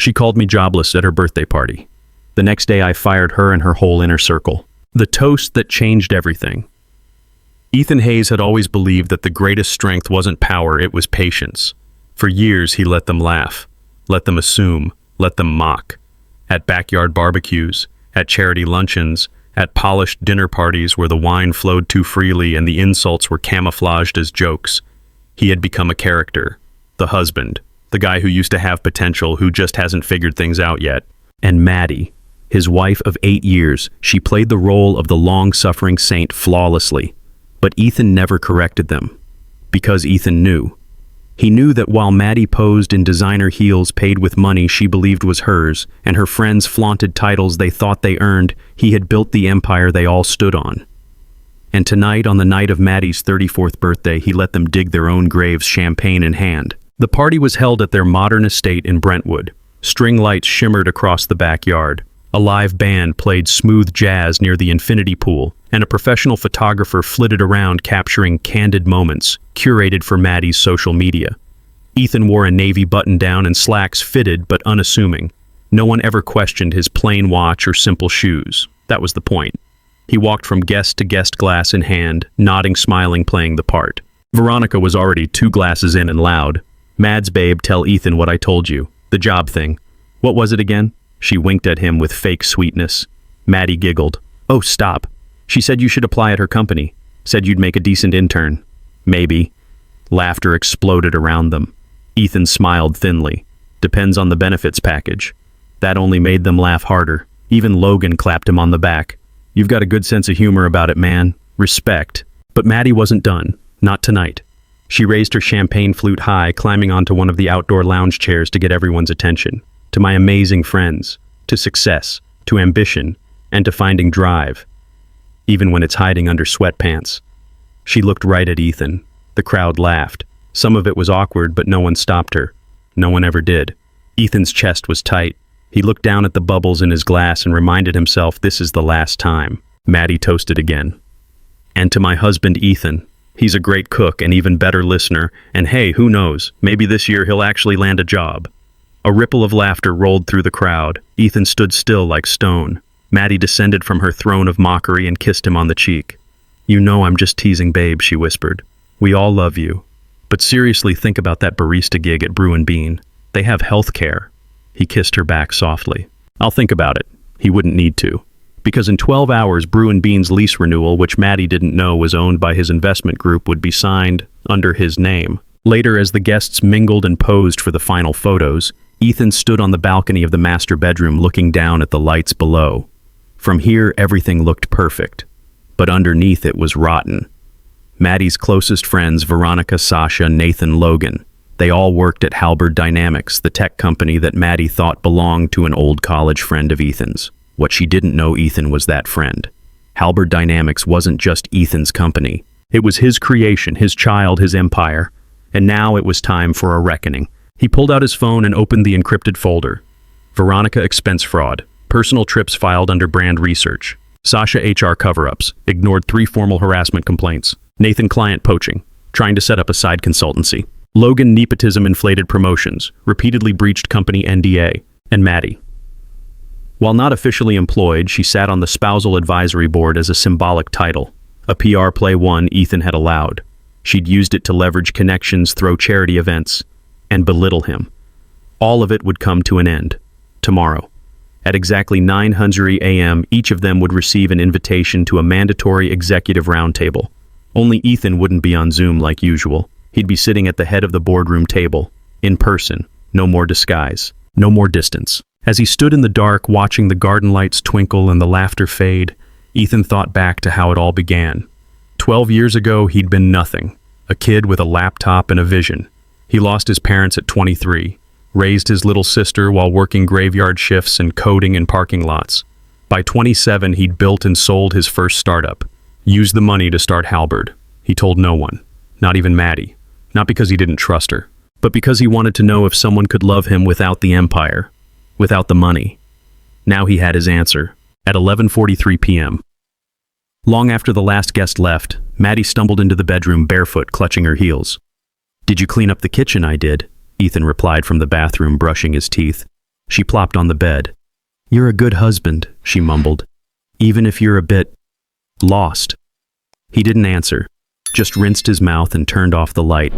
She called me jobless at her birthday party. The next day I fired her and her whole inner circle. The toast that changed everything. Ethan Hayes had always believed that the greatest strength wasn't power, it was patience. For years he let them laugh, let them assume, let them mock. At backyard barbecues, at charity luncheons, at polished dinner parties where the wine flowed too freely and the insults were camouflaged as jokes. He had become a character, the husband, the guy who used to have potential, who just hasn't figured things out yet. And Maddie, his wife of 8 years, she played the role of the long-suffering saint flawlessly. But Ethan never corrected them, because Ethan knew. He knew that while Maddie posed in designer heels paid with money she believed was hers, and her friends flaunted titles they thought they earned, he had built the empire they all stood on. And tonight, on the night of Maddie's 34th birthday, he let them dig their own graves, champagne in hand. The party was held at their modern estate in Brentwood. String lights shimmered across the backyard. A live band played smooth jazz near the infinity pool, and a professional photographer flitted around capturing candid moments, curated for Maddie's social media. Ethan wore a navy button-down and slacks fitted but unassuming. No one ever questioned his plain watch or simple shoes. That was the point. He walked from guest to guest, glass in hand, nodding, smiling, playing the part. Veronica was already 2 glasses in and loud. "Mads, babe, tell Ethan what I told you. The job thing. What was it again?" She winked at him with fake sweetness. Maddie giggled. "Oh, stop. She said you should apply at her company. Said you'd make a decent intern." "Maybe." Laughter exploded around them. Ethan smiled thinly. "Depends on the benefits package." That only made them laugh harder. Even Logan clapped him on the back. "You've got a good sense of humor about it, man. Respect." But Maddie wasn't done. Not tonight. She raised her champagne flute high, climbing onto one of the outdoor lounge chairs to get everyone's attention. "To my amazing friends, to success, to ambition, and to finding drive, even when it's hiding under sweatpants." She looked right at Ethan. The crowd laughed. Some of it was awkward, but no one stopped her. No one ever did. Ethan's chest was tight. He looked down at the bubbles in his glass and reminded himself, this is the last time. Maddie toasted again. "And to my husband, Ethan. He's a great cook and even better listener, and hey, who knows, maybe this year he'll actually land a job." A ripple of laughter rolled through the crowd. Ethan stood still like stone. Maddie descended from her throne of mockery and kissed him on the cheek. "You know I'm just teasing, babe," she whispered. "We all love you. But seriously, think about that barista gig at Brew & Bean. They have health care." He kissed her back softly. "I'll think about it." He wouldn't need to. Because in 12 hours, Brew & Bean's lease renewal, which Maddie didn't know was owned by his investment group, would be signed under his name. Later, as the guests mingled and posed for the final photos, Ethan stood on the balcony of the master bedroom looking down at the lights below. From here, everything looked perfect, but underneath it was rotten. Maddie's closest friends, Veronica, Sasha, Nathan, Logan, they all worked at Halberd Dynamics, the tech company that Maddie thought belonged to an old college friend of Ethan's. What she didn't know, Ethan was that friend. Halberd Dynamics wasn't just Ethan's company. It was his creation, his child, his empire. And now it was time for a reckoning. He pulled out his phone and opened the encrypted folder. Veronica expense fraud. Personal trips filed under brand research. Sasha HR cover-ups. Ignored 3 formal harassment complaints. Nathan client poaching. Trying to set up a side consultancy. Logan nepotism inflated promotions. Repeatedly breached company NDA. And Maddie. While not officially employed, she sat on the spousal advisory board as a symbolic title. A PR play one Ethan had allowed. She'd used it to leverage connections, throw charity events, and belittle him. All of it would come to an end. Tomorrow. At exactly 9:00 a.m., each of them would receive an invitation to a mandatory executive roundtable. Only Ethan wouldn't be on Zoom like usual. He'd be sitting at the head of the boardroom table. In person. No more disguise. No more distance. As he stood in the dark, watching the garden lights twinkle and the laughter fade, Ethan thought back to how it all began. 12 years ago, he'd been nothing. A kid with a laptop and a vision. He lost his parents at 23, raised his little sister while working graveyard shifts and coding in parking lots. By 27, he'd built and sold his first startup. Used the money to start Halberd. He told no one, not even Maddie. Not because he didn't trust her, but because he wanted to know if someone could love him without the empire. Without the money. Now he had his answer. At 11:43 p.m. Long after the last guest left, Maddie stumbled into the bedroom barefoot, clutching her heels. "Did you clean up the kitchen?" "I did," Ethan replied from the bathroom, brushing his teeth. She plopped on the bed. "You're a good husband," she mumbled. "Even if you're a bit lost." He didn't answer, just rinsed his mouth and turned off the light.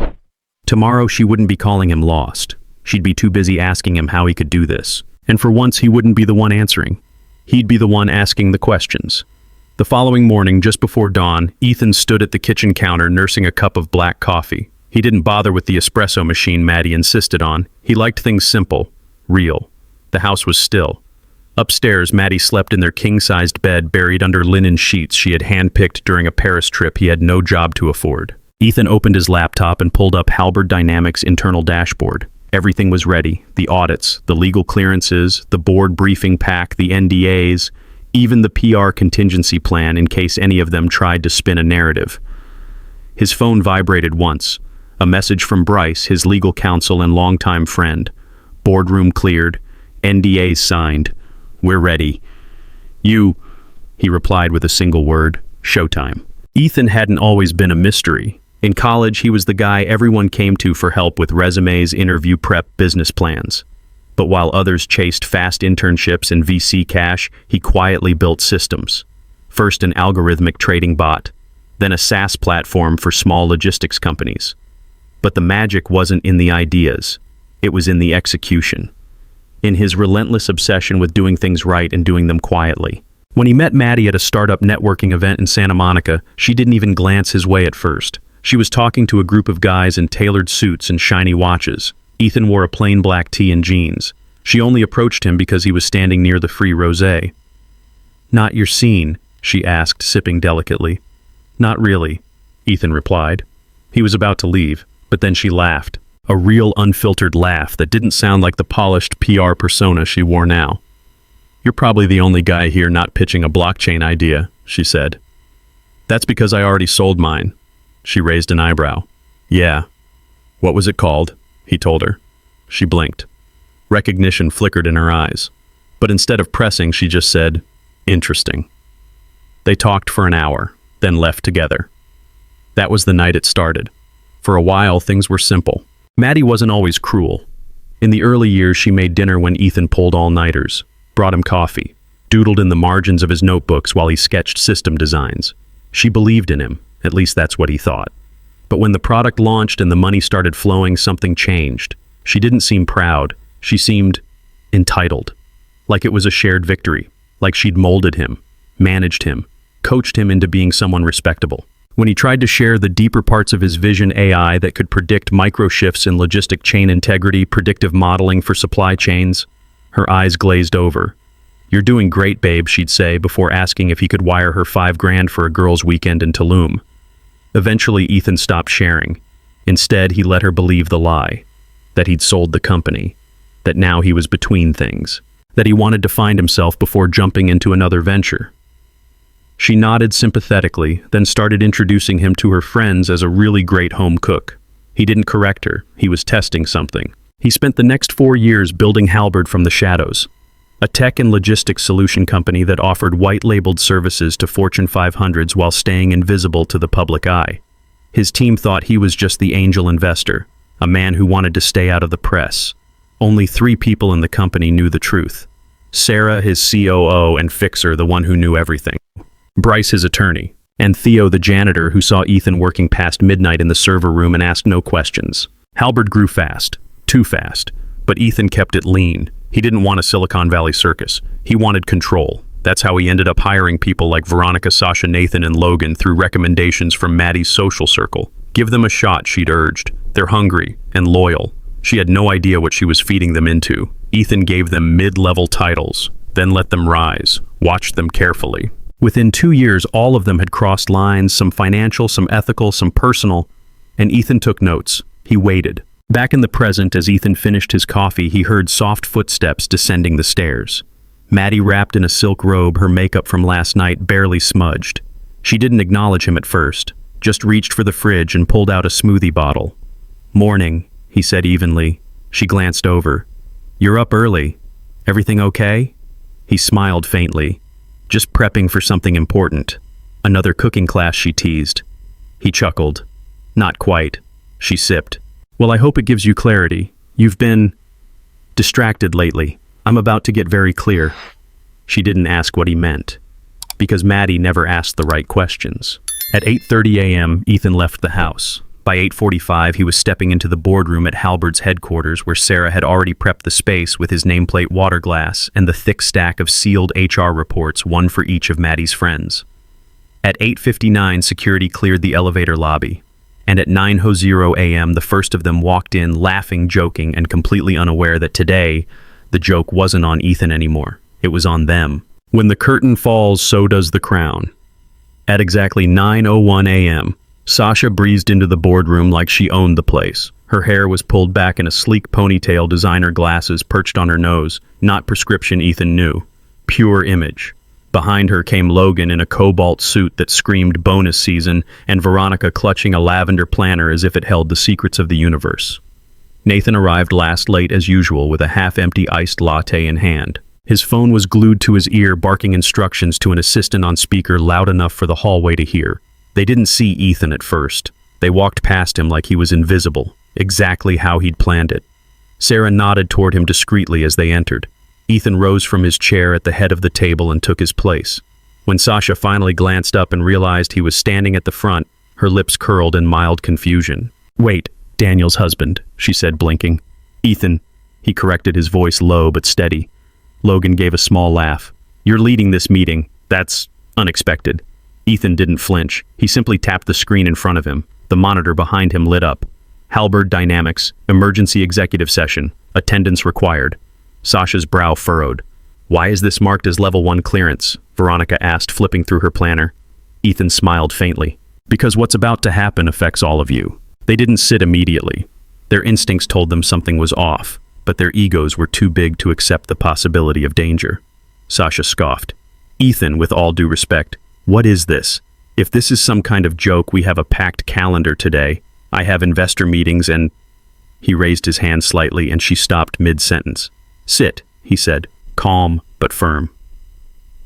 Tomorrow she wouldn't be calling him lost. She'd be too busy asking him how he could do this. And for once he wouldn't be the one answering. He'd be the one asking the questions. The following morning, just before dawn, Ethan stood at the kitchen counter nursing a cup of black coffee. He didn't bother with the espresso machine Maddie insisted on. He liked things simple, real. The house was still. Upstairs, Maddie slept in their king-sized bed buried under linen sheets she had handpicked during a Paris trip he had no job to afford. Ethan opened his laptop and pulled up Halberd Dynamics' internal dashboard. Everything was ready. The audits, the legal clearances, the board briefing pack, the NDAs, even the PR contingency plan in case any of them tried to spin a narrative. His phone vibrated once. A message from Bryce, his legal counsel and longtime friend. Boardroom cleared. NDAs signed. "We're ready." He replied with a single word, "Showtime." Ethan hadn't always been a mystery. In college, he was the guy everyone came to for help with resumes, interview prep, business plans. But while others chased fast internships and VC cash, he quietly built systems. First an algorithmic trading bot, then a SaaS platform for small logistics companies. But the magic wasn't in the ideas. It was in the execution. In his relentless obsession with doing things right and doing them quietly. When he met Maddie at a startup networking event in Santa Monica, she didn't even glance his way at first. She was talking to a group of guys in tailored suits and shiny watches. Ethan wore a plain black tee and jeans. She only approached him because he was standing near the free rosé. "Not your scene?" she asked, sipping delicately. "Not really," Ethan replied. He was about to leave, but then she laughed. A real unfiltered laugh that didn't sound like the polished PR persona she wore now. "You're probably the only guy here not pitching a blockchain idea," she said. "That's because I already sold mine." She raised an eyebrow. "Yeah. What was it called?" he told her. She blinked. Recognition flickered in her eyes. But instead of pressing, she just said, "Interesting." They talked for an hour, then left together. That was the night it started. For a while, things were simple. Maddie wasn't always cruel. In the early years, she made dinner when Ethan pulled all-nighters, brought him coffee, doodled in the margins of his notebooks while he sketched system designs. She believed in him. At least that's what he thought. But when the product launched and the money started flowing, something changed. She didn't seem proud. She seemed entitled. Like it was a shared victory. Like she'd molded him, managed him, coached him into being someone respectable. When he tried to share the deeper parts of his vision, AI that could predict micro-shifts in logistic chain integrity, predictive modeling for supply chains, her eyes glazed over. "You're doing great, babe," she'd say before asking if he could wire her $5,000 for a girls' weekend in Tulum. Eventually, Ethan stopped sharing. Instead, he let her believe the lie, that he'd sold the company, that now he was between things, that he wanted to find himself before jumping into another venture. She nodded sympathetically, then started introducing him to her friends as a really great home cook. He didn't correct her. He was testing something. He spent the next 4 years building Halberd from the shadows, a tech and logistics solution company that offered white-labeled services to Fortune 500s while staying invisible to the public eye. His team thought he was just the angel investor, a man who wanted to stay out of the press. Only 3 people in the company knew the truth. Sarah, his COO, and Fixer, the one who knew everything. Bryce, his attorney, and Theo, the janitor who saw Ethan working past midnight in the server room and asked no questions. Halberd grew fast, too fast, but Ethan kept it lean. He didn't want a Silicon Valley circus. He wanted control. That's how he ended up hiring people like Veronica, Sasha, Nathan, and Logan through recommendations from Maddie's social circle. Give them a shot, she'd urged. They're hungry and loyal. She had no idea what she was feeding them into. Ethan gave them mid-level titles, then let them rise, watched them carefully. Within 2 years, all of them had crossed lines, some financial, some ethical, some personal, and Ethan took notes. He waited. Back in the present, as Ethan finished his coffee, he heard soft footsteps descending the stairs. Maddie, wrapped in a silk robe, her makeup from last night barely smudged. She didn't acknowledge him at first, just reached for the fridge and pulled out a smoothie bottle. "Morning," he said evenly. She glanced over. "You're up early. Everything okay?" He smiled faintly. "Just prepping for something important. Another cooking class," she teased. He chuckled. "Not quite." She sipped. "Well, I hope it gives you clarity. You've been distracted lately." I'm about to get very clear. She didn't ask what he meant, because Maddie never asked the right questions. At 8:30 a.m., Ethan left the house. By 8:45, he was stepping into the boardroom at Halbert's headquarters, where Sarah had already prepped the space with his nameplate water glass and the thick stack of sealed HR reports, one for each of Maddie's friends. At 8:59, security cleared the elevator lobby, and at 9:00 a.m., the first of them walked in, laughing, joking, and completely unaware that today, the joke wasn't on Ethan anymore. It was on them. When the curtain falls, so does the crown. At exactly 9:01 a.m., Sasha breezed into the boardroom like she owned the place. Her hair was pulled back in a sleek ponytail, designer glasses perched on her nose, not prescription Ethan knew. Pure image. Behind her came Logan in a cobalt suit that screamed bonus season, and Veronica clutching a lavender planner as if it held the secrets of the universe. Nathan arrived late as usual with a half-empty iced latte in hand. His phone was glued to his ear, barking instructions to an assistant on speaker loud enough for the hallway to hear. They didn't see Ethan at first. They walked past him like he was invisible, exactly how he'd planned it. Sarah nodded toward him discreetly as they entered. Ethan rose from his chair at the head of the table and took his place. When Sasha finally glanced up and realized he was standing at the front, her lips curled in mild confusion. "Wait, Daniel's husband," she said, blinking. "Ethan," he corrected, his voice low but steady. Logan gave a small laugh. "You're leading this meeting. That's unexpected." Ethan didn't flinch. He simply tapped the screen in front of him. The monitor behind him lit up. Halberd Dynamics, emergency executive session, attendance required. Sasha's brow furrowed. "Why is this marked as level 1 clearance?" Veronica asked, flipping through her planner. Ethan smiled faintly. "Because what's about to happen affects all of you." They didn't sit immediately. Their instincts told them something was off, but their egos were too big to accept the possibility of danger. Sasha scoffed. "Ethan, with all due respect, what is this? If this is some kind of joke, we have a packed calendar today. I have investor meetings and—" He raised his hand slightly and she stopped mid-sentence. "Sit," he said, calm but firm.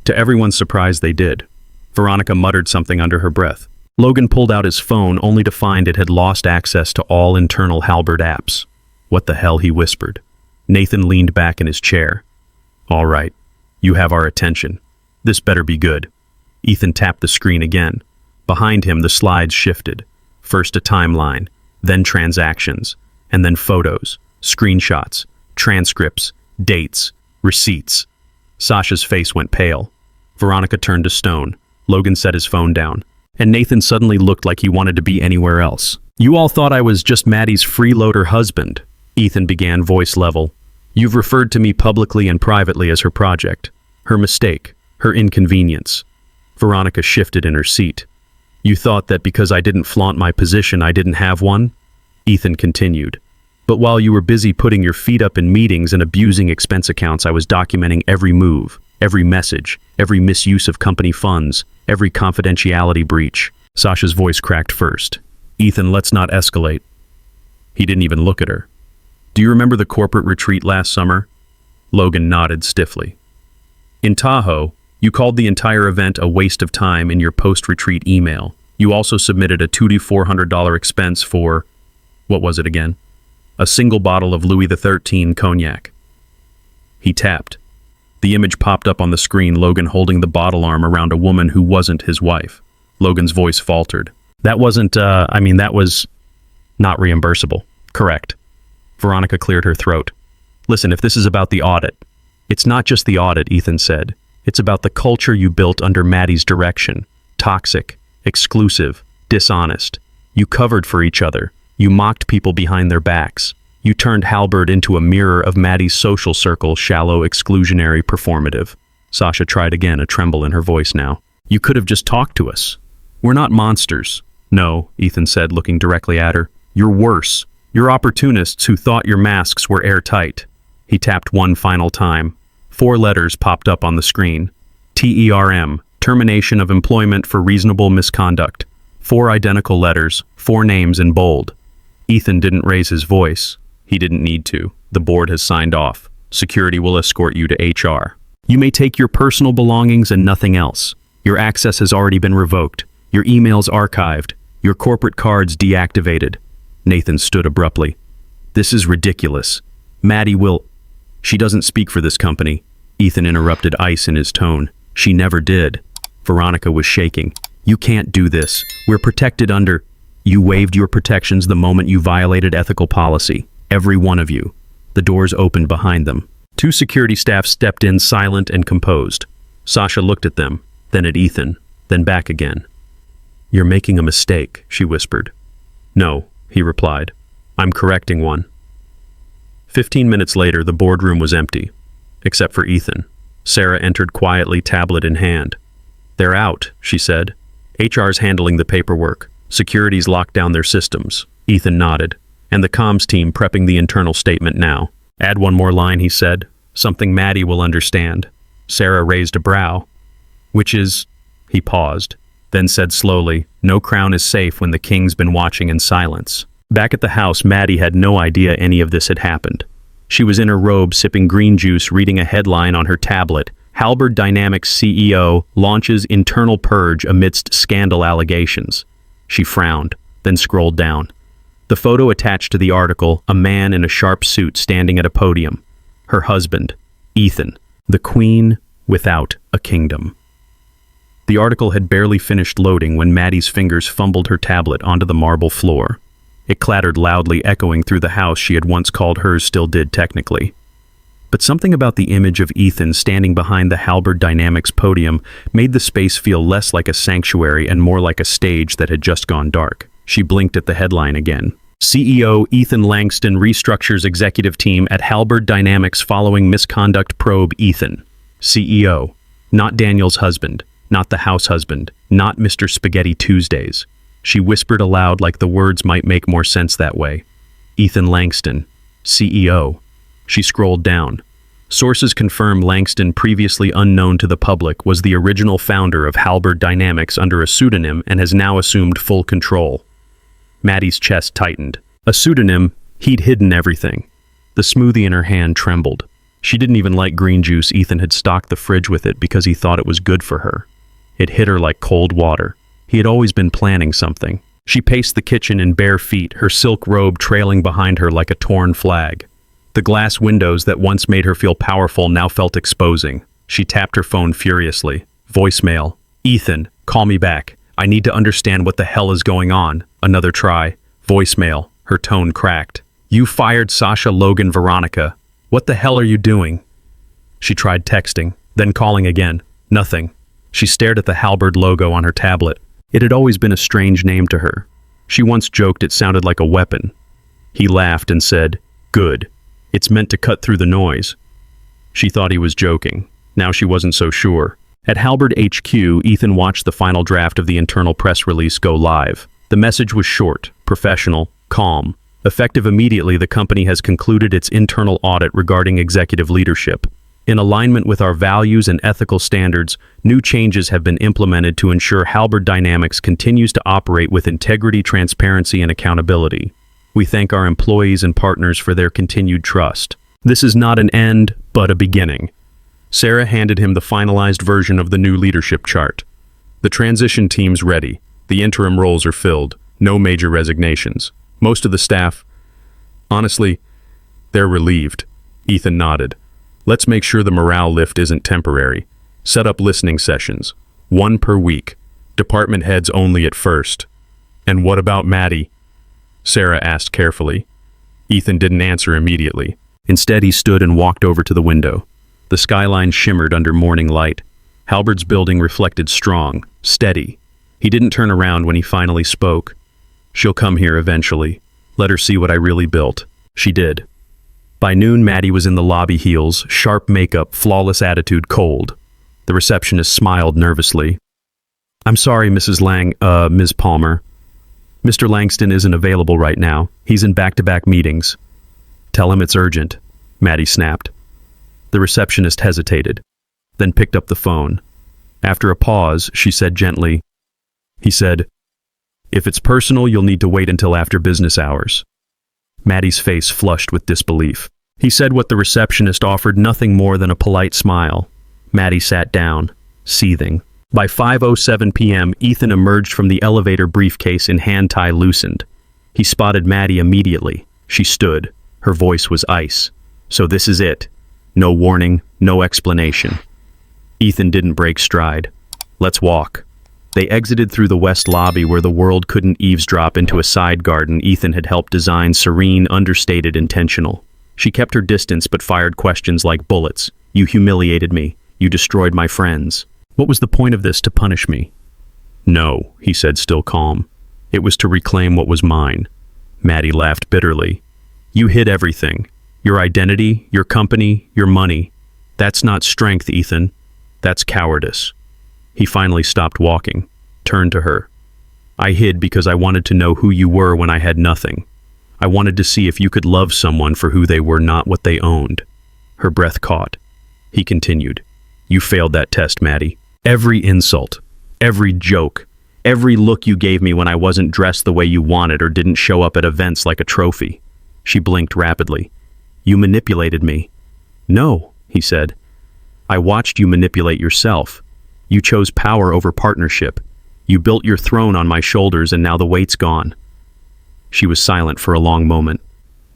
To everyone's surprise, they did. Veronica muttered something under her breath. Logan pulled out his phone only to find it had lost access to all internal Halberd apps. "What the hell?" he whispered. Nathan leaned back in his chair. "All right, you have our attention. This better be good." Ethan tapped the screen again. Behind him, the slides shifted. First a timeline, then transactions, and then photos, screenshots, transcripts, dates, receipts. Sasha's face went pale. Veronica turned to stone. Logan set his phone down. And Nathan suddenly looked like he wanted to be anywhere else. "You all thought I was just Maddie's freeloader husband," Ethan began, voice level. "You've referred to me publicly and privately as her project. Her mistake. Her inconvenience." Veronica shifted in her seat. "You thought that because I didn't flaunt my position, I didn't have one?" Ethan continued. "But while you were busy putting your feet up in meetings and abusing expense accounts, I was documenting every move, every message, every misuse of company funds, every confidentiality breach." Sasha's voice cracked first. "Ethan, let's not escalate." He didn't even look at her. "Do you remember the corporate retreat last summer?" Logan nodded stiffly. "In Tahoe, you called the entire event a waste of time in your post-retreat email. You also submitted a $200 to $400 expense for, what was it again? A single bottle of Louis XIII cognac." He tapped. The image popped up on the screen, Logan holding the bottle arm around a woman who wasn't his wife. Logan's voice faltered. That was not reimbursable. Correct. Veronica cleared her throat. "Listen, if this is about the audit..." "It's not just the audit," Ethan said. "It's about the culture you built under Maddie's direction. Toxic, exclusive, dishonest. You covered for each other. You mocked people behind their backs. You turned Halberd into a mirror of Maddie's social circle, shallow, exclusionary, performative." Sasha tried again, a tremble in her voice now. "You could have just talked to us. We're not monsters." "No," Ethan said, looking directly at her. "You're worse. You're opportunists who thought your masks were airtight." He tapped one final time. 4 letters popped up on the screen. TERM, termination of employment for reasonable misconduct. 4 identical letters, 4 names in bold. Ethan didn't raise his voice. He didn't need to. The board has signed off. Security will escort you to HR. You may take your personal belongings and nothing else. Your access has already been revoked. Your emails archived. Your corporate cards deactivated. Nathan stood abruptly. "This is ridiculous. Maddie will..." She doesn't speak for this company. Ethan interrupted, ice in his tone. She never did. Veronica was shaking. You can't do this. We're protected under... You waived your protections the moment you violated ethical policy. Every one of you. The doors opened behind them. 2 security staff stepped in, silent and composed. Sasha looked at them, then at Ethan, then back again. You're making a mistake, she whispered. No, he replied. I'm correcting one. 15 minutes later, the boardroom was empty, except for Ethan. Sarah entered quietly, tablet in hand. They're out, she said. HR's handling the paperwork. Security's locked down their systems. Ethan nodded. And the comms team prepping the internal statement now. Add one more line, he said. Something Maddie will understand. Sarah raised a brow. Which is... He paused, then said slowly, no crown is safe when the king's been watching in silence. Back at the house, Maddie had no idea any of this had happened. She was in her robe, sipping green juice, reading a headline on her tablet. Halberd Dynamics CEO launches internal purge amidst scandal allegations. She frowned, then scrolled down. The photo attached to the article, a man in a sharp suit standing at a podium. Her husband, Ethan, the queen without a kingdom. The article had barely finished loading when Maddie's fingers fumbled her tablet onto the marble floor. It clattered loudly, echoing through the house she had once called hers, still did technically. But something about the image of Ethan standing behind the Halberd Dynamics podium made the space feel less like a sanctuary and more like a stage that had just gone dark. She blinked at the headline again. CEO Ethan Langston restructures executive team at Halberd Dynamics following misconduct probe. Ethan, CEO, not Daniel's husband, not the house husband, not Mr. Spaghetti Tuesdays. She whispered aloud like the words might make more sense that way. Ethan Langston, CEO. She scrolled down. Sources confirm Langston, previously unknown to the public, was the original founder of Halberd Dynamics under a pseudonym and has now assumed full control. Maddie's chest tightened. A pseudonym, he'd hidden everything. The smoothie in her hand trembled. She didn't even like green juice. Ethan had stocked the fridge with it because he thought it was good for her. It hit her like cold water. He had always been planning something. She paced the kitchen in bare feet, her silk robe trailing behind her like a torn flag. The glass windows that once made her feel powerful now felt exposing. She tapped her phone furiously. Voicemail. Ethan, call me back. I need to understand what the hell is going on. Another try. Voicemail. Her tone cracked. You fired Sasha, Logan, Veronica. What the hell are you doing? She tried texting, then calling again. Nothing. She stared at the Halberd logo on her tablet. It had always been a strange name to her. She once joked it sounded like a weapon. He laughed and said, Good. It's meant to cut through the noise. She thought he was joking. Now she wasn't so sure. At Halberd HQ, Ethan watched the final draft of the internal press release go live. The message was short, professional, calm. Effective immediately, the company has concluded its internal audit regarding executive leadership. In alignment with our values and ethical standards, new changes have been implemented to ensure Halberd Dynamics continues to operate with integrity, transparency, and accountability. We thank our employees and partners for their continued trust. This is not an end, but a beginning. Sarah handed him the finalized version of the new leadership chart. The transition team's ready. The interim roles are filled. No major resignations. Most of the staff, honestly, they're relieved. Ethan nodded. Let's make sure the morale lift isn't temporary. Set up listening sessions. 1 per week. Department heads only at first. And what about Maddie? Sarah asked carefully. Ethan didn't answer immediately. Instead, he stood and walked over to the window. The skyline shimmered under morning light. Halberd's building reflected strong, steady. He didn't turn around when he finally spoke. She'll come here eventually. Let her see what I really built. She did. By noon, Maddie was in the lobby, heels, sharp makeup, flawless attitude, cold. The receptionist smiled nervously. I'm sorry, Mrs. Ms. Palmer. Mr. Langston isn't available right now. He's in back-to-back meetings. Tell him it's urgent, Maddie snapped. The receptionist hesitated, then picked up the phone. After a pause, she said gently, he said, if it's personal, you'll need to wait until after business hours. Maddie's face flushed with disbelief. He said what the receptionist offered, nothing more than a polite smile. Maddie sat down, seething. By 5:07 p.m., Ethan emerged from the elevator, briefcase in hand, tie loosened. He spotted Maddie immediately. She stood. Her voice was ice. So this is it. No warning, no explanation. Ethan didn't break stride. Let's walk. They exited through the west lobby where the world couldn't eavesdrop into a side garden Ethan had helped design, serene, understated, intentional. She kept her distance but fired questions like bullets. You humiliated me. You destroyed my friends. What was the point of this, to punish me? No, he said, still calm. It was to reclaim what was mine. Maddie laughed bitterly. You hid everything. Your identity, your company, your money. That's not strength, Ethan. That's cowardice. He finally stopped walking, turned to her. I hid because I wanted to know who you were when I had nothing. I wanted to see if you could love someone for who they were, not what they owned. Her breath caught. He continued. You failed that test, Maddie. Every insult, every joke, every look you gave me when I wasn't dressed the way you wanted or didn't show up at events like a trophy. She blinked rapidly. You manipulated me. No, he said. I watched you manipulate yourself. You chose power over partnership. You built your throne on my shoulders and now the weight's gone. She was silent for a long moment.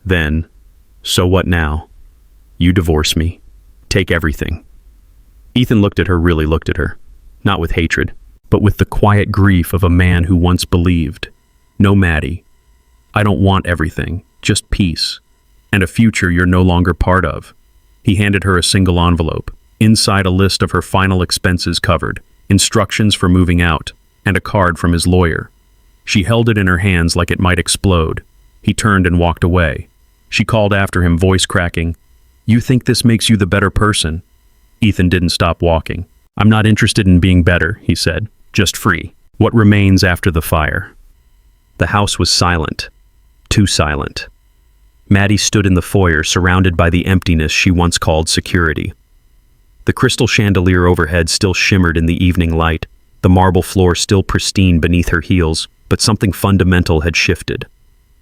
Then, so what now? You divorce me. Take everything. Ethan really looked at her. Not with hatred, but with the quiet grief of a man who once believed. No, Maddie. I don't want everything, just peace. And a future you're no longer part of. He handed her a single envelope. Inside, a list of her final expenses covered, instructions for moving out, and a card from his lawyer. She held it in her hands like it might explode. He turned and walked away. She called after him, voice cracking. You think this makes you the better person? Ethan didn't stop walking. I'm not interested in being better, he said. Just free. What remains after the fire? The house was silent. Too silent. Maddie stood in the foyer, surrounded by the emptiness she once called security. The crystal chandelier overhead still shimmered in the evening light, the marble floor still pristine beneath her heels, but something fundamental had shifted.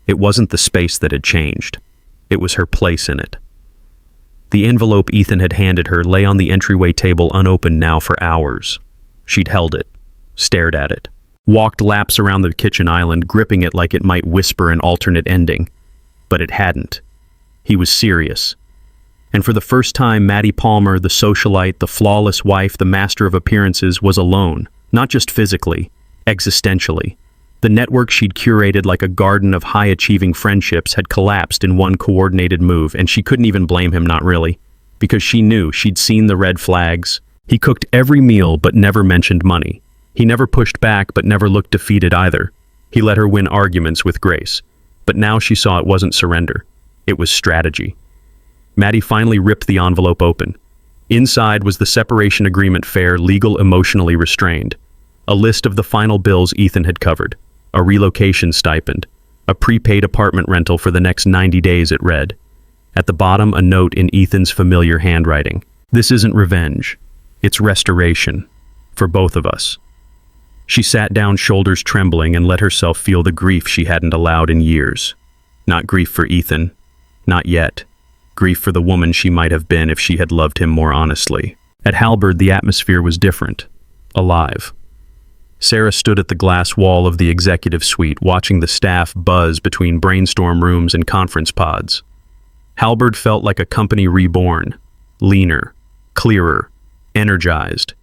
It wasn't the space that had changed. It was her place in it. The envelope Ethan had handed her lay on the entryway table unopened now for hours. She'd held it, stared at it, walked laps around the kitchen island, gripping it like it might whisper an alternate ending. But it hadn't. He was serious. And for the first time, Maddie Palmer, the socialite, the flawless wife, the master of appearances, was alone, not just physically, existentially. The network she'd curated like a garden of high-achieving friendships had collapsed in one coordinated move, and she couldn't even blame him, not really, because she knew she'd seen the red flags. He cooked every meal but never mentioned money. He never pushed back but never looked defeated either. He let her win arguments with grace. But now she saw it wasn't surrender. It was strategy. Maddie finally ripped the envelope open. Inside was the separation agreement, fair, legal, emotionally restrained. A list of the final bills Ethan had covered. A relocation stipend. A prepaid apartment rental for the next 90 days, it read. At the bottom, a note in Ethan's familiar handwriting. This isn't revenge. It's restoration. For both of us. She sat down, shoulders trembling, and let herself feel the grief she hadn't allowed in years. Not grief for Ethan. Not yet. Grief for the woman she might have been if she had loved him more honestly. At Halberd, the atmosphere was different. Alive. Sarah stood at the glass wall of the executive suite, watching the staff buzz between brainstorm rooms and conference pods. Halberd felt like a company reborn. Leaner. Clearer. Energized.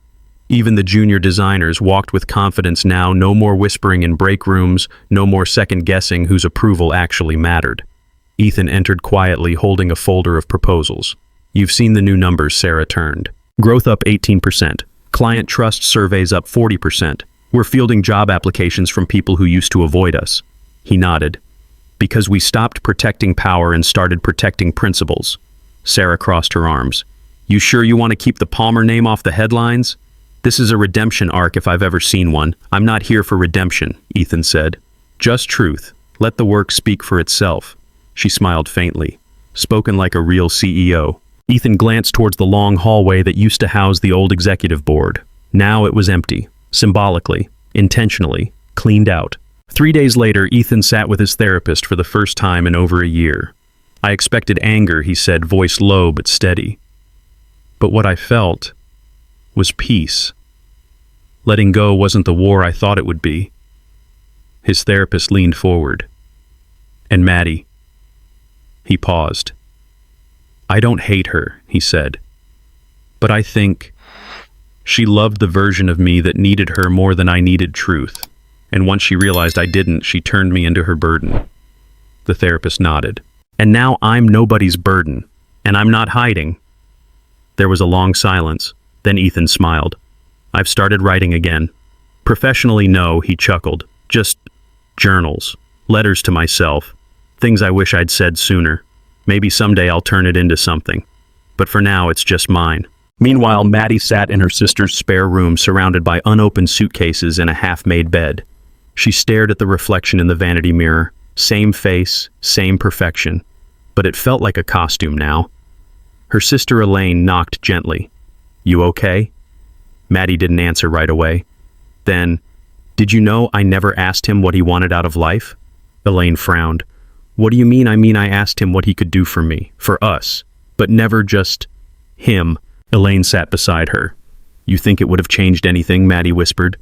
Even the junior designers walked with confidence now, no more whispering in break rooms, no more second-guessing whose approval actually mattered. Ethan entered quietly, holding a folder of proposals. You've seen the new numbers, Sarah turned. Growth up 18%. Client trust surveys up 40%. We're fielding job applications from people who used to avoid us. He nodded. Because we stopped protecting power and started protecting principles. Sarah crossed her arms. You sure you want to keep the Palmer name off the headlines? This is a redemption arc if I've ever seen one. I'm not here for redemption, Ethan said. Just truth. Let the work speak for itself. She smiled faintly. Spoken like a real CEO. Ethan glanced towards the long hallway that used to house the old executive board. Now it was empty. Symbolically. Intentionally. Cleaned out. 3 days later, Ethan sat with his therapist for the first time in over a year. I expected anger, he said, voice low but steady. But what I felt was peace. Letting go wasn't the war I thought it would be. His therapist leaned forward. And Maddie. He paused. "I don't hate her," he said. "But I think she loved the version of me that needed her more than I needed truth. And once she realized I didn't, she turned me into her burden." The therapist nodded. "And now I'm nobody's burden, and I'm not hiding." There was a long silence. Then Ethan smiled. "I've started writing again." "Professionally, no," he chuckled. "Just journals, letters to myself, things I wish I'd said sooner. Maybe someday I'll turn it into something. But for now, it's just mine." Meanwhile, Maddie sat in her sister's spare room surrounded by unopened suitcases and a half-made bed. She stared at the reflection in the vanity mirror. Same face, same perfection. But it felt like a costume now. Her sister Elaine knocked gently. "You okay?" Maddie didn't answer right away. Then, "Did you know I never asked him what he wanted out of life?" Elaine frowned. "What do you mean?" "I mean I asked him what he could do for me, for us, but never just him." Elaine sat beside her. "You think it would have changed anything?" Maddie whispered.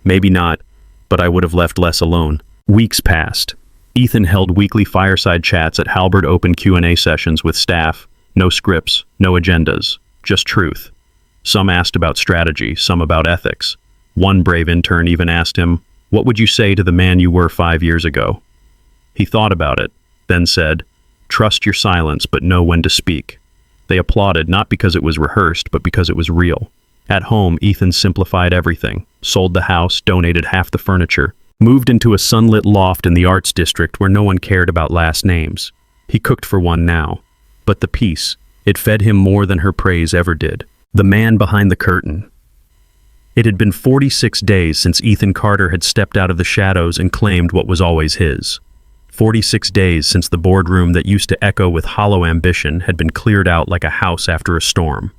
"Maybe not, but I would have left less alone." Weeks passed. Ethan held weekly fireside chats at Halberd open Q&A sessions with staff. No scripts, no agendas, just truth. Some asked about strategy, some about ethics. One brave intern even asked him, "What would you say to the man you were 5 years ago?" He thought about it, then said, "Trust your silence, but know when to speak." They applauded, not because it was rehearsed, but because it was real. At home, Ethan simplified everything, sold the house, donated half the furniture, moved into a sunlit loft in the arts district where no one cared about last names. He cooked for one now. But the peace, it fed him more than her praise ever did. The man behind the curtain. It had been 46 days since Ethan Carter had stepped out of the shadows and claimed what was always his. 46 days since the boardroom that used to echo with hollow ambition had been cleared out like a house after a storm.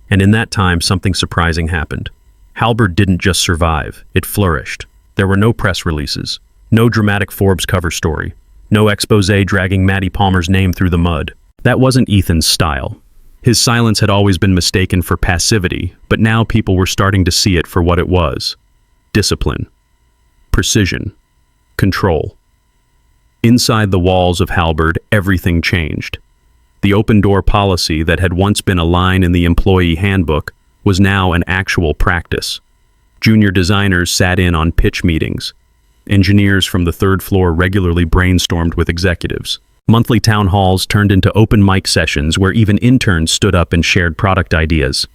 And in that time, something surprising happened. Halberd didn't just survive, it flourished. There were no press releases, no dramatic Forbes cover story, no expose dragging Maddie Palmer's name through the mud. That wasn't Ethan's style. His silence had always been mistaken for passivity, but now people were starting to see it for what it was. Discipline. Precision. Control. Inside the walls of Halberd, everything changed. The open-door policy that had once been a line in the employee handbook was now an actual practice. Junior designers sat in on pitch meetings. Engineers from the third floor regularly brainstormed with executives. Monthly town halls turned into open mic sessions where even interns stood up and shared product ideas.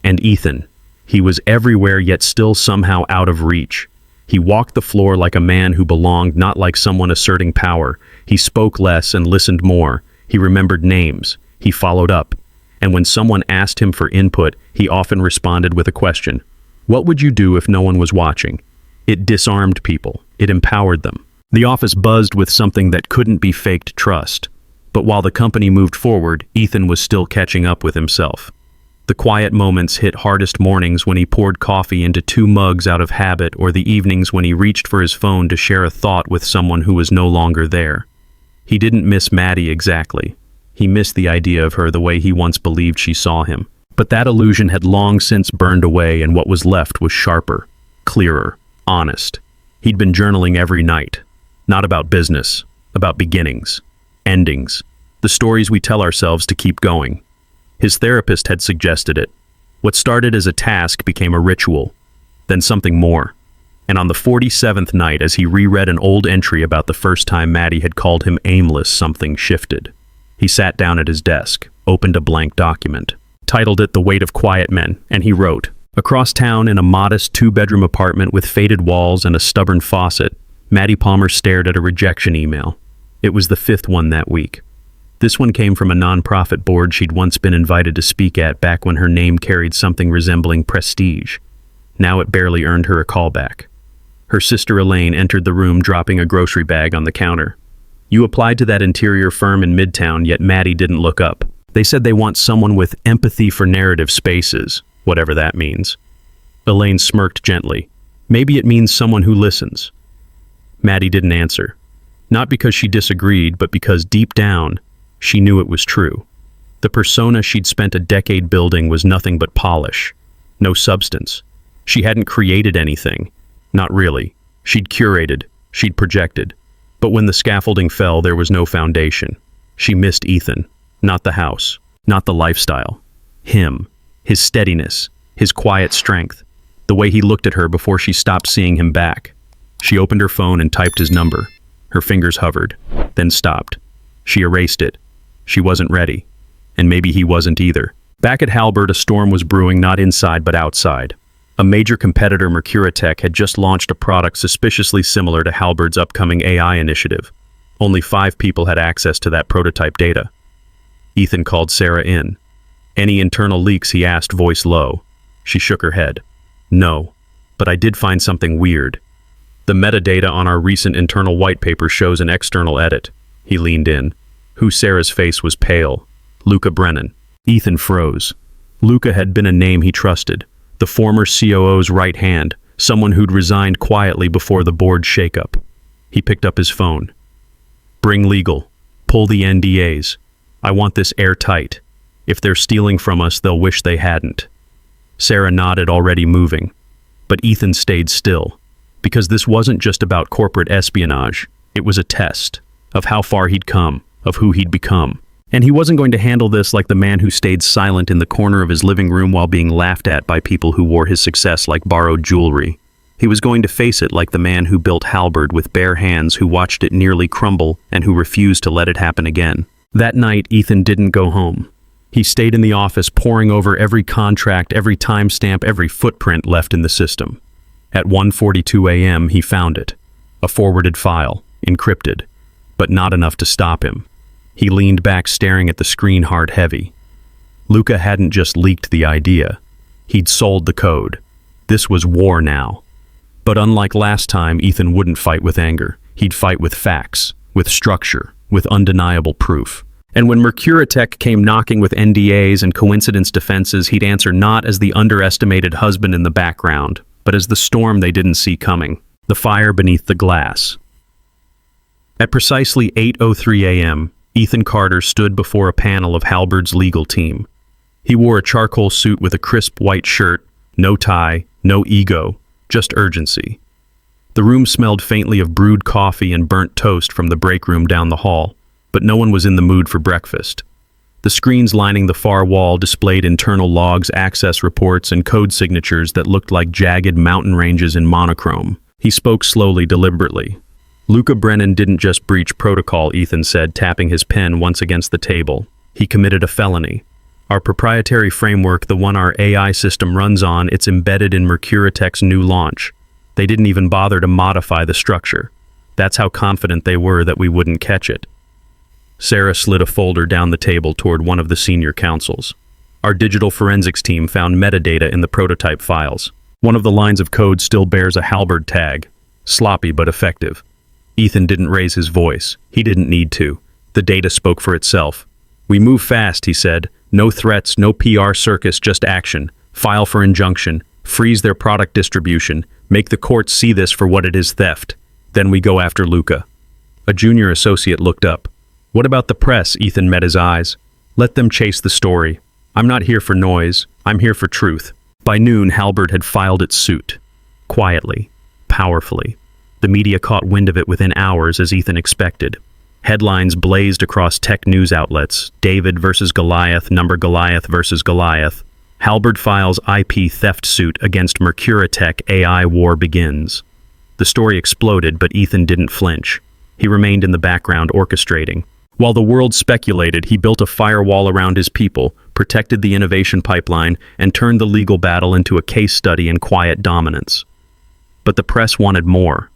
And Ethan, he was everywhere yet still somehow out of reach. He walked the floor like a man who belonged, not like someone asserting power. He spoke less and listened more. He remembered names. He followed up. And when someone asked him for input, he often responded with a question. What would you do if no one was watching? It disarmed people. It empowered them. The office buzzed with something that couldn't be faked trust. But while the company moved forward, Ethan was still catching up with himself. The quiet moments hit hardest mornings when he poured coffee into 2 mugs out of habit, or the evenings when he reached for his phone to share a thought with someone who was no longer there. He didn't miss Maddie exactly. He missed the idea of her the way he once believed she saw him. But that illusion had long since burned away, and what was left was sharper, clearer, honest. He'd been journaling every night. Not about business, about beginnings, endings, the stories we tell ourselves to keep going. His therapist had suggested it. What started as a task became a ritual, then something more. And on the 47th night, as he reread an old entry about the first time Maddie had called him aimless, something shifted. He sat down at his desk, opened a blank document, titled it The Weight of Quiet Men, and he wrote, "Across town in a modest 2-bedroom apartment with faded walls and a stubborn faucet, Maddie Palmer stared at a rejection email. It was the 5th one that week. This one came from a nonprofit board she'd once been invited to speak at back when her name carried something resembling prestige. Now it barely earned her a callback. Her sister Elaine entered the room dropping a grocery bag on the counter. You applied to that interior firm in Midtown, yet Maddie didn't look up. They said they want someone with empathy for narrative spaces, whatever that means." Elaine smirked gently. "Maybe it means someone who listens." Maddie didn't answer. Not because she disagreed, but because deep down, she knew it was true. The persona she'd spent a decade building was nothing but polish. No substance. She hadn't created anything. Not really. She'd curated. She'd projected. But when the scaffolding fell, there was no foundation. She missed Ethan. Not the house. Not the lifestyle. Him. His steadiness. His quiet strength. The way he looked at her before she stopped seeing him back. She opened her phone and typed his number. Her fingers hovered, then stopped. She erased it. She wasn't ready. And maybe he wasn't either. Back at Halberd, a storm was brewing, not inside but outside. A major competitor, Mercuritech, had just launched a product suspiciously similar to Halberd's upcoming AI initiative. Only 5 people had access to that prototype data. Ethan called Sarah in. Any internal leaks, he asked, voice low. She shook her head. No, but I did find something weird. The metadata on our recent internal white paper shows an external edit. He leaned in. Sarah's face was pale. Luca Brennan. Ethan froze. Luca had been a name he trusted. The former COO's right hand, someone who'd resigned quietly before the board shakeup. He picked up his phone. Bring legal. Pull the NDAs. I want this airtight. If they're stealing from us, they'll wish they hadn't. Sarah nodded, already moving. But Ethan stayed still. Because this wasn't just about corporate espionage. It was a test of how far he'd come, of who he'd become. And he wasn't going to handle this like the man who stayed silent in the corner of his living room while being laughed at by people who wore his success like borrowed jewelry. He was going to face it like the man who built Halberd with bare hands, who watched it nearly crumble and who refused to let it happen again. That night, Ethan didn't go home. He stayed in the office, poring over every contract, every timestamp, every footprint left in the system. At 1:42 a.m., he found it. A forwarded file, encrypted, but not enough to stop him. He leaned back, staring at the screen, heart heavy. Luca hadn't just leaked the idea. He'd sold the code. This was war now. But unlike last time, Ethan wouldn't fight with anger. He'd fight with facts, with structure, with undeniable proof. And when Mercuritech came knocking with NDAs and coincidence defenses, he'd answer not as the underestimated husband in the background, but as the storm they didn't see coming, the fire beneath the glass. At precisely 8:03 a.m., Ethan Carter stood before a panel of Halberd's legal team. He wore a charcoal suit with a crisp white shirt, no tie, no ego, just urgency. The room smelled faintly of brewed coffee and burnt toast from the break room down the hall, but no one was in the mood for breakfast. The screens lining the far wall displayed internal logs, access reports, and code signatures that looked like jagged mountain ranges in monochrome. He spoke slowly, deliberately. Luca Brennan didn't just breach protocol, Ethan said, tapping his pen once against the table. He committed a felony. Our proprietary framework, the one our AI system runs on, it's embedded in Mercuritech's new launch. They didn't even bother to modify the structure. That's how confident they were that we wouldn't catch it. Sarah slid a folder down the table toward one of the senior counsels. Our digital forensics team found metadata in the prototype files. One of the lines of code still bears a Halberd tag. Sloppy but effective. Ethan didn't raise his voice. He didn't need to. The data spoke for itself. We move fast, he said. No threats, no PR circus, just action. File for injunction. Freeze their product distribution. Make the courts see this for what it is, theft. Then we go after Luca. A junior associate looked up. What about the press? Ethan met his eyes. Let them chase the story. I'm not here for noise. I'm here for truth. By noon, Halberd had filed its suit. Quietly. Powerfully. The media caught wind of it within hours, as Ethan expected. Headlines blazed across tech news outlets. David versus Goliath, number Goliath versus Goliath. Halberd files IP theft suit against Mercuritech, AI war begins. The story exploded, but Ethan didn't flinch. He remained in the background, orchestrating. While the world speculated, he built a firewall around his people, protected the innovation pipeline, and turned the legal battle into a case study in quiet dominance. But the press wanted more.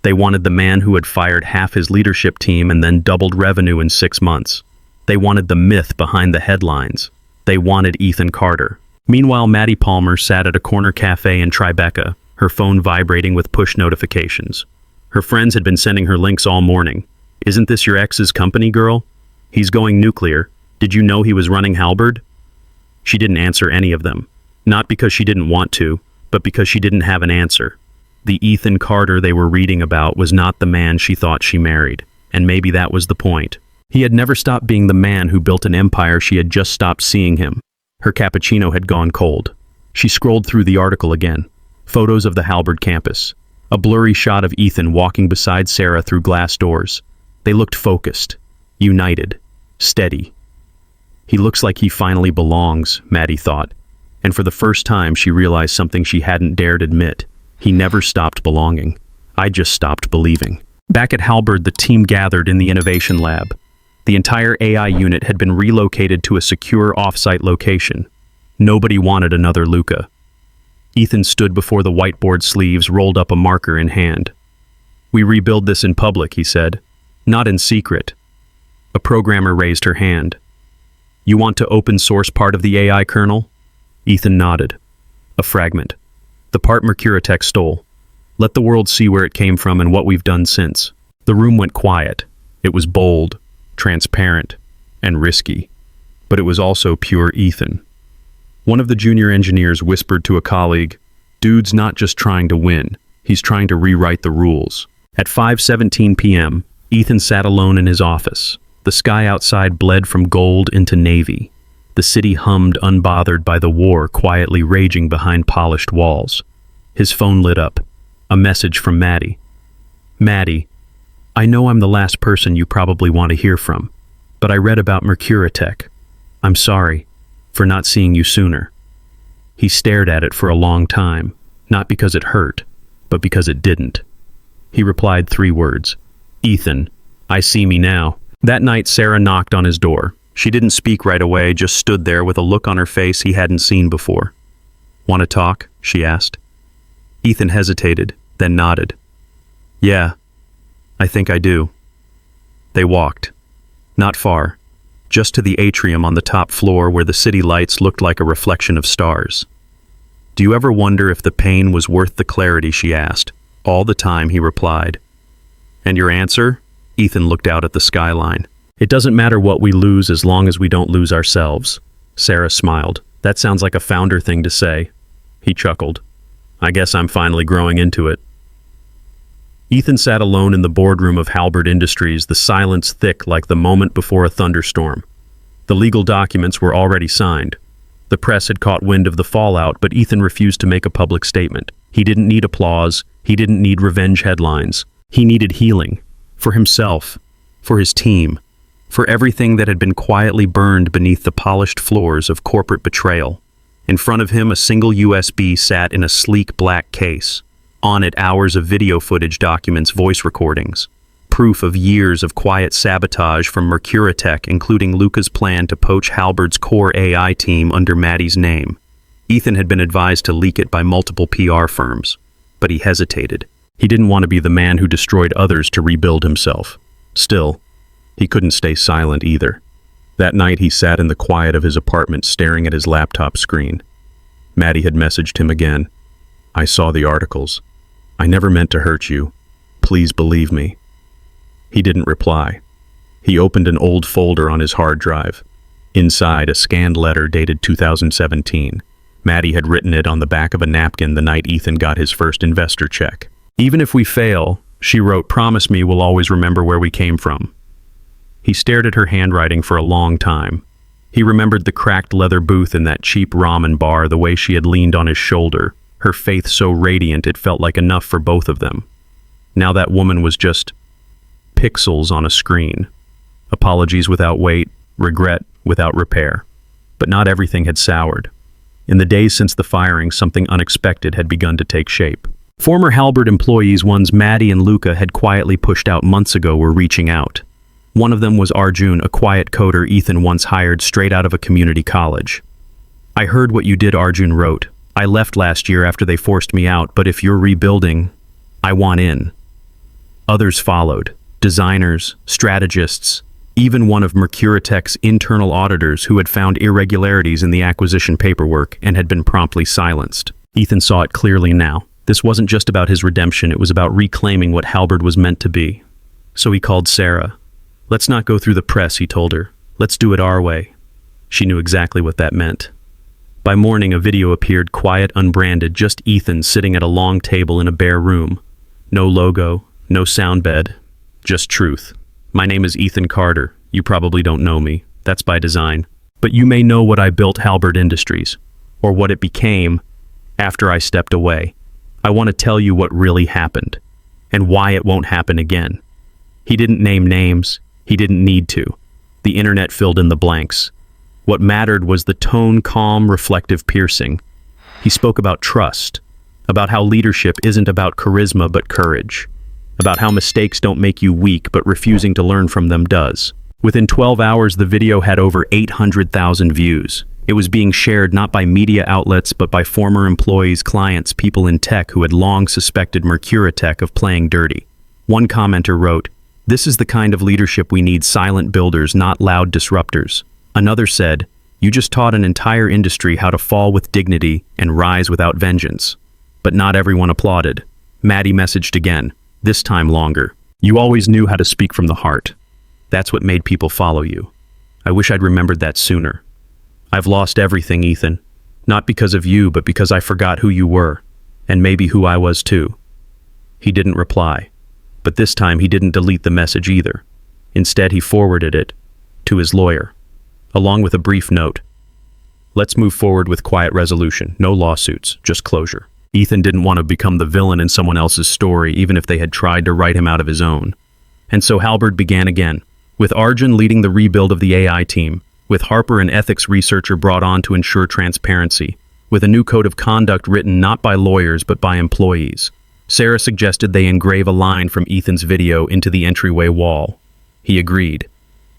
They wanted the man who had fired half his leadership team and then doubled revenue in 6 months. They wanted the myth behind the headlines. They wanted Ethan Carter. Meanwhile, Maddie Palmer sat at a corner cafe in Tribeca, her phone vibrating with push notifications. Her friends had been sending her links all morning. Isn't this your ex's company, girl? He's going nuclear. Did you know he was running Halberd? She didn't answer any of them. Not because she didn't want to, but because she didn't have an answer. The Ethan Carter they were reading about was not the man she thought she married, and maybe that was the point. He had never stopped being the man who built an empire. She had just stopped seeing him. Her cappuccino had gone cold. She scrolled through the article again. Photos of the Halberd campus. A blurry shot of Ethan walking beside Sarah through glass doors. They looked focused, united, steady. He looks like he finally belongs, Maddie thought. And for the first time, she realized something she hadn't dared admit. He never stopped belonging. I just stopped believing. Back at Halberd, the team gathered in the innovation lab. The entire AI unit had been relocated to a secure off-site location. Nobody wanted another Luca. Ethan stood before the whiteboard sleeves, rolled up a marker in hand. "We rebuild this in public," he said. "Not in secret." A programmer raised her hand. "You want to open source part of the AI kernel?" Ethan nodded. "A fragment. The part Mercuritech stole. Let the world see where it came from and what we've done since." The room went quiet. It was bold, transparent, and risky. But it was also pure Ethan. One of the junior engineers whispered to a colleague, "Dude's not just trying to win. He's trying to rewrite the rules." At 5:17 p.m., Ethan sat alone in his office. The sky outside bled from gold into navy. The city hummed unbothered by the war quietly raging behind polished walls. His phone lit up. A message from Maddie. "Maddie, I know I'm the last person you probably want to hear from, but I read about Mercuritech. I'm sorry for not seeing you sooner." He stared at it for a long time, not because it hurt, but because it didn't. He replied 3 words. "Ethan, I see me now." That night, Sarah knocked on his door. She didn't speak right away, just stood there with a look on her face he hadn't seen before. "Want to talk?" she asked. Ethan hesitated, then nodded. "Yeah, I think I do." They walked. Not far, just to the atrium on the top floor where the city lights looked like a reflection of stars. "Do you ever wonder if the pain was worth the clarity?" she asked. "All the time," he replied. "And your answer?" Ethan looked out at the skyline. "It doesn't matter what we lose as long as we don't lose ourselves." Sarah smiled. "That sounds like a founder thing to say." He chuckled. "I guess I'm finally growing into it." Ethan sat alone in the boardroom of Halberd Industries, the silence thick like the moment before a thunderstorm. The legal documents were already signed. The press had caught wind of the fallout, but Ethan refused to make a public statement. He didn't need applause. He didn't need revenge headlines. He needed healing. For himself. For his team. For everything that had been quietly burned beneath the polished floors of corporate betrayal. In front of him, a single USB sat in a sleek black case. On it, hours of video footage, documents, voice recordings. Proof of years of quiet sabotage from Mercuritech, including Luca's plan to poach Halberd's core AI team under Maddie's name. Ethan had been advised to leak it by multiple PR firms, but he hesitated. He didn't want to be the man who destroyed others to rebuild himself. Still, he couldn't stay silent either. That night he sat in the quiet of his apartment staring at his laptop screen. Maddie had messaged him again. "I saw the articles. I never meant to hurt you. Please believe me." He didn't reply. He opened an old folder on his hard drive. Inside, a scanned letter dated 2017. Maddie had written it on the back of a napkin the night Ethan got his first investor check. "Even if we fail," she wrote, "promise me we'll always remember where we came from." He stared at her handwriting for a long time. He remembered the cracked leather booth in that cheap ramen bar, the way she had leaned on his shoulder, her faith so radiant it felt like enough for both of them. Now that woman was just pixels on a screen. Apologies without weight, regret without repair. But not everything had soured. In the days since the firing, something unexpected had begun to take shape. Former Halberd employees, ones Maddie and Luca had quietly pushed out months ago, were reaching out. One of them was Arjun, a quiet coder Ethan once hired straight out of a community college. "I heard what you did," Arjun wrote. "I left last year after they forced me out, but if you're rebuilding, I want in." Others followed. Designers, strategists, even one of Mercuritech's internal auditors who had found irregularities in the acquisition paperwork and had been promptly silenced. Ethan saw it clearly now. This wasn't just about his redemption, it was about reclaiming what Halberd was meant to be. So he called Sarah. "Let's not go through the press," he told her. "Let's do it our way." She knew exactly what that meant. By morning, a video appeared, quiet, unbranded, just Ethan sitting at a long table in a bare room. No logo, no sound bed, just truth. "My name is Ethan Carter. You probably don't know me. That's by design. But you may know what I built Halberd Industries, or what it became after I stepped away. I want to tell you what really happened, and why it won't happen again." He didn't name names. He didn't need to. The internet filled in the blanks. What mattered was the tone, calm, reflective, piercing. He spoke about trust, about how leadership isn't about charisma but courage, about how mistakes don't make you weak but refusing to learn from them does. Within 12 hours, the video had over 800,000 views. It was being shared not by media outlets but by former employees, clients, people in tech who had long suspected Mercuritech of playing dirty. One commenter wrote, "This is the kind of leadership we need, silent builders, not loud disruptors." Another said, "You just taught an entire industry how to fall with dignity and rise without vengeance." But not everyone applauded. Maddie messaged again, this time longer. "You always knew how to speak from the heart. That's what made people follow you. I wish I'd remembered that sooner. I've lost everything, Ethan. Not because of you, but because I forgot who you were, and maybe who I was too." He didn't reply, but this time he didn't delete the message either. Instead, he forwarded it to his lawyer, along with a brief note. "Let's move forward with quiet resolution. No lawsuits, just closure." Ethan didn't want to become the villain in someone else's story, even if they had tried to write him out of his own. And so Halberd began again, with Arjun leading the rebuild of the AI team, with Harper, an ethics researcher, brought on to ensure transparency, with a new code of conduct written not by lawyers but by employees. Sarah suggested they engrave a line from Ethan's video into the entryway wall. He agreed.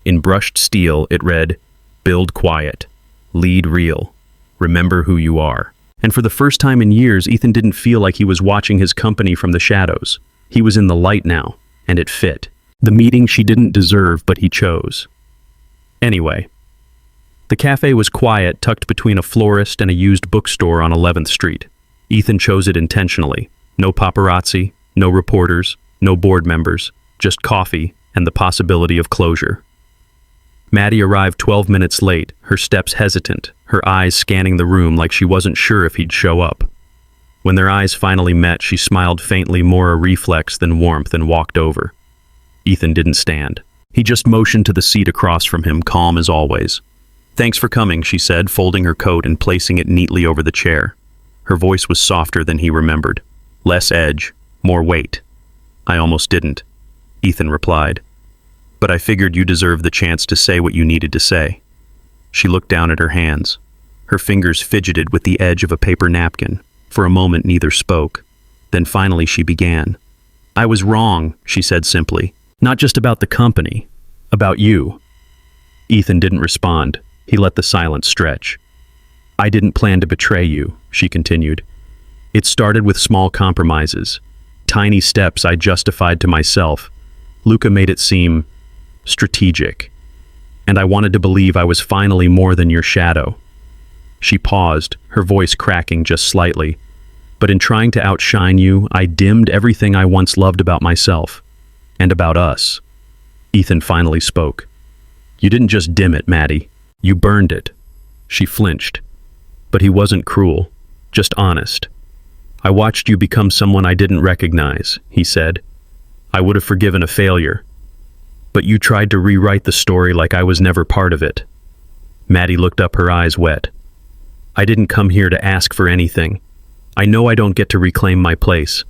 In brushed steel, it read, "Build quiet. Lead real. Remember who you are." And for the first time in years, Ethan didn't feel like he was watching his company from the shadows. He was in the light now, and it fit. The meeting she didn't deserve, but he chose. Anyway, the cafe was quiet, tucked between a florist and a used bookstore on 11th Street. Ethan chose it intentionally. No paparazzi, no reporters, no board members, just coffee and the possibility of closure. Maddie arrived 12 minutes late, her steps hesitant, her eyes scanning the room like she wasn't sure if he'd show up. When their eyes finally met, she smiled faintly, more a reflex than warmth, and walked over. Ethan didn't stand. He just motioned to the seat across from him, calm as always. "Thanks for coming," she said, folding her coat and placing it neatly over the chair. Her voice was softer than he remembered. Less edge, more weight. "I almost didn't," Ethan replied. "But I figured you deserved the chance to say what you needed to say." She looked down at her hands. Her fingers fidgeted with the edge of a paper napkin. For a moment, neither spoke. Then finally she began. "I was wrong," she said simply. "Not just about the company, about you." Ethan didn't respond. He let the silence stretch. "I didn't plan to betray you," she continued. "It started with small compromises, tiny steps I justified to myself. Luca made it seem strategic, and I wanted to believe I was finally more than your shadow." She paused, her voice cracking just slightly. "But in trying to outshine you, I dimmed everything I once loved about myself, and about us." Ethan finally spoke. "You didn't just dim it, Maddie. You burned it." She flinched. But he wasn't cruel, just honest. "I watched you become someone I didn't recognize," he said. "I would have forgiven a failure. But you tried to rewrite the story like I was never part of it." Maddie looked up, her eyes wet. "I didn't come here to ask for anything. I know I don't get to reclaim my place.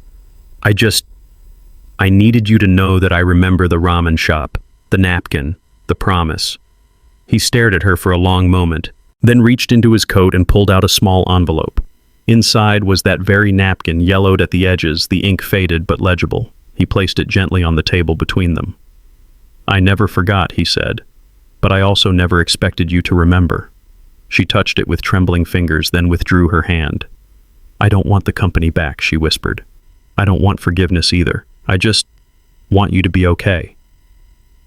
I needed you to know that I remember the ramen shop, the napkin, the promise." He stared at her for a long moment, then reached into his coat and pulled out a small envelope. Inside was that very napkin, yellowed at the edges, the ink faded but legible. He placed it gently on the table between them. "I never forgot," he said, "but I also never expected you to remember." She touched it with trembling fingers, then withdrew her hand. "I don't want the company back," she whispered. "I don't want forgiveness either. I just want you to be okay."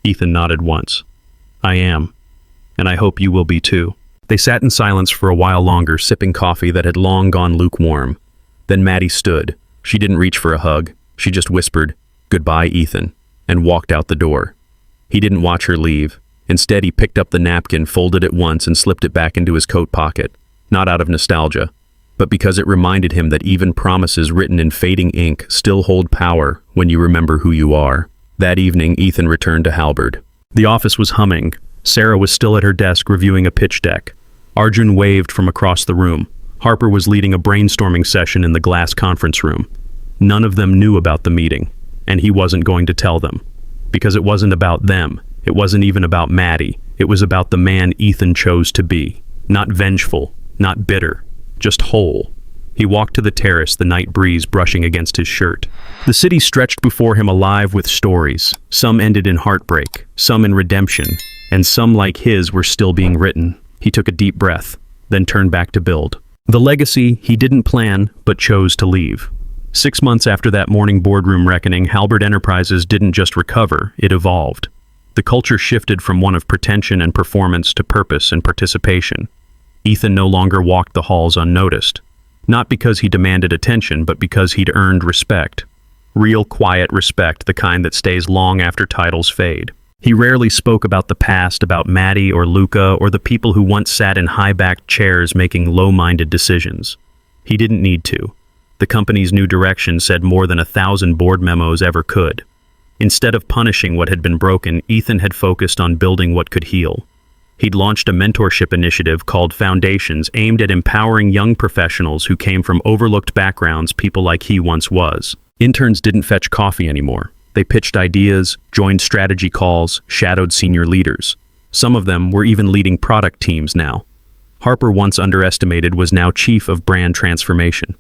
Ethan nodded once. "I am, and I hope you will be too." They sat in silence for a while longer, sipping coffee that had long gone lukewarm. Then Maddie stood. She didn't reach for a hug. She just whispered, "Goodbye, Ethan," and walked out the door. He didn't watch her leave. Instead, he picked up the napkin, folded it once, and slipped it back into his coat pocket, not out of nostalgia, but because it reminded him that even promises written in fading ink still hold power when you remember who you are. That evening, Ethan returned to Halberd. The office was humming. Sarah was still at her desk reviewing a pitch deck. Arjun waved from across the room. Harper was leading a brainstorming session in the glass conference room. None of them knew about the meeting, and he wasn't going to tell them. because it wasn't about them. It wasn't even about Maddie. It was about the man Ethan chose to be. Not vengeful, not bitter, just whole. He walked to the terrace, the night breeze brushing against his shirt. The city stretched before him, alive with stories. Some ended in heartbreak, some in redemption, and some like his were still being written. He took a deep breath, then turned back to build. The legacy he didn't plan, but chose to leave. 6 months after that morning boardroom reckoning, Halberd Enterprises didn't just recover, it evolved. The culture shifted from one of pretension and performance to purpose and participation. Ethan no longer walked the halls unnoticed. Not because he demanded attention, but because he'd earned respect. Real, quiet respect, the kind that stays long after titles fade. He rarely spoke about the past, about Maddie or Luca or the people who once sat in high-backed chairs making low-minded decisions. He didn't need to. The company's new direction said more than 1,000 board memos ever could. Instead of punishing what had been broken, Ethan had focused on building what could heal. He'd launched a mentorship initiative called Foundations, aimed at empowering young professionals who came from overlooked backgrounds, people like he once was. Interns didn't fetch coffee anymore. They pitched ideas, joined strategy calls, shadowed senior leaders. Some of them were even leading product teams now. Harper, once underestimated, was now chief of brand transformation.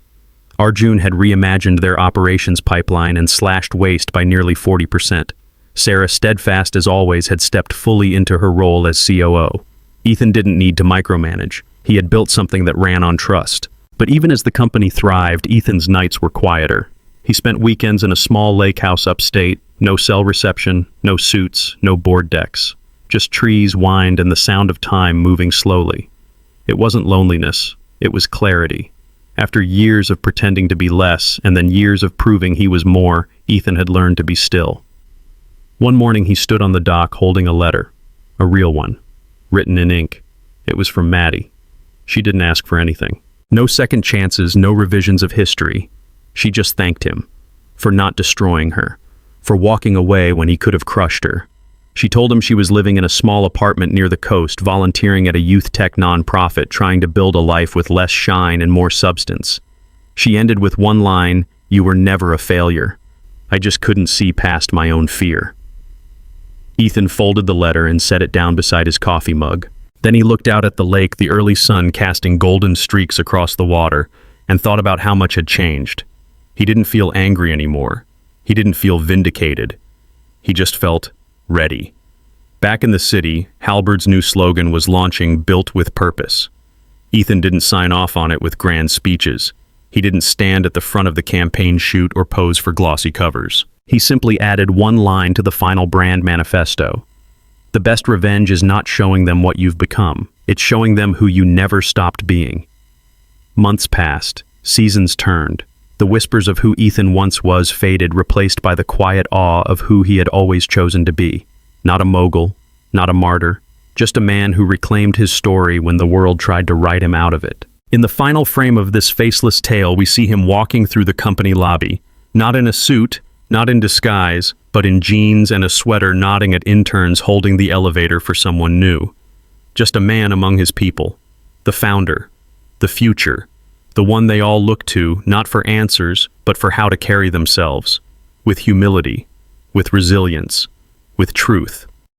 Arjun had reimagined their operations pipeline and slashed waste by nearly 40%. Sarah, steadfast as always, had stepped fully into her role as COO. Ethan didn't need to micromanage. He had built something that ran on trust. But even as the company thrived, Ethan's nights were quieter. He spent weekends in a small lake house upstate, no cell reception, no suits, no board decks. Just trees, wind, and the sound of time moving slowly. It wasn't loneliness, it was clarity. After years of pretending to be less, and then years of proving he was more, Ethan had learned to be still. One morning he stood on the dock holding a letter, a real one, written in ink. It was from Maddie. She didn't ask for anything. No second chances, no revisions of history. She just thanked him for not destroying her, for walking away when he could have crushed her. She told him she was living in a small apartment near the coast, volunteering at a youth tech nonprofit, trying to build a life with less shine and more substance. She ended with one line, "You were never a failure. I just couldn't see past my own fear." Ethan folded the letter and set it down beside his coffee mug. Then he looked out at the lake, the early sun casting golden streaks across the water, and thought about how much had changed. He didn't feel angry anymore. He didn't feel vindicated. He just felt ready. Back in the city, Halberd's new slogan was launching, "Built with Purpose." Ethan didn't sign off on it with grand speeches. He didn't stand at the front of the campaign chute or pose for glossy covers. He simply added one line to the final brand manifesto. The best revenge is not showing them what you've become. It's showing them who you never stopped being. Months passed. Seasons turned. The whispers of who Ethan once was faded, replaced by the quiet awe of who he had always chosen to be. Not a mogul, not a martyr, just a man who reclaimed his story when the world tried to write him out of it. In the final frame of this faceless tale, we see him walking through the company lobby, not in a suit, not in disguise, but in jeans and a sweater, nodding at interns holding the elevator for someone new. Just a man among his people. The founder. The future. The one they all look to, not for answers, but for how to carry themselves. With humility. With resilience. With truth.